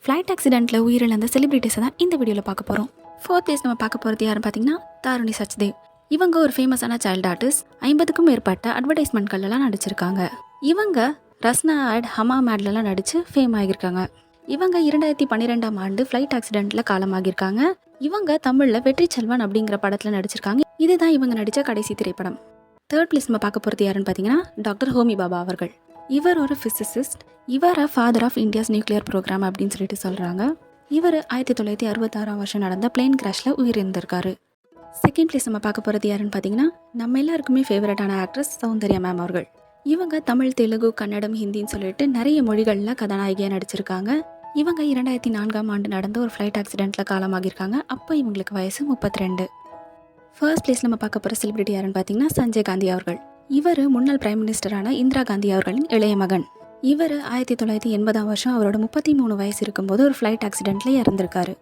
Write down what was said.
Flight ஆக்சிடென்ட்டில் உயிரிழந்த செலிபிரிட்டிஸை தான் இந்த வீடியோவில் பார்க்க போகிறோம். ஃபோர்த் பிளேஸ் நம்ம பார்க்க போகிறது யாருன்னு பார்த்தீங்கன்னா தாருணி சச்தேவ். இவங்க ஒரு ஃபேமஸான சைல்டு ஆர்டிஸ்ட். 50க்கும் மேற்பட்ட அட்வர்டைஸ்மெண்ட்கள்லாம் நடிச்சிருக்காங்க. இவங்க ரஸ்னா ஆட் ஹமாம் ஆட்லலாம் நடித்து ஃபேம் ஆகியிருக்காங்க. இவங்க 2012ஆம் ஆண்டு ஃப்ளைட் ஆக்சிடென்ட்டில் காலமாகியிருக்காங்க. இவங்க தமிழில் வெற்றி செல்வன் அப்படிங்கிற படத்தில் நடிச்சிருக்காங்க. இதுதான் இவங்க நடித்த கடைசி திரைப்படம். தேர்ட் பிளேஸ் நம்ம பார்க்க போகிறது யாருன்னு பார்த்தீங்கன்னா டாக்டர் ஹோமி பாபா அவர்கள். இவர் ஒரு ஃபிசிசிஸ்ட். இவரை father of India's nuclear program அப்படின்னு சொல்லிட்டு சொல்கிறாங்க. இவர் 1966ஆம் வருஷம் நடந்த பிளேன் கிராஷில் உயிரிழந்திருக்காரு. செகண்ட் பிளேஸ் நம்ம பார்க்க போகிறது யாருன்னு பார்த்தீங்கன்னா நம்ம எல்லாருக்குமே ஃபேவரட்டான ஆக்ட்ரஸ் சௌந்தர்யா மேம் அவர்கள். இவங்க தமிழ், தெலுங்கு, கன்னடம், ஹிந்தின்னு சொல்லிட்டு நிறைய மொழிகளில் கதாநாயகியாக நடிச்சிருக்காங்க. இவங்க 2004ஆம் ஆண்டு நடந்த ஒரு ஃப்ளைட் ஆக்சிடென்ட்டில் காலமாகியிருக்காங்க. அப்போ இவங்களுக்கு வயசு 32. ஃபர்ஸ்ட் பிளேஸ் நம்ம பார்க்க போகிற செலிபிரிட்டி யாருன்னு பார்த்தீங்கன்னா சஞ்சய் காந்தி அவர்கள். இவர் முன்னாள் பிரைம் மினிஸ்டரான இந்திரா காந்தி அவர்களின் இளைய மகன். இவர் 1980ஆம் வருஷம் அவரோட 33 வயசு இருக்கும்போது ஒரு ஃப்ளைட் ஆக்சிடென்ட்டில் இறந்திருக்காரு.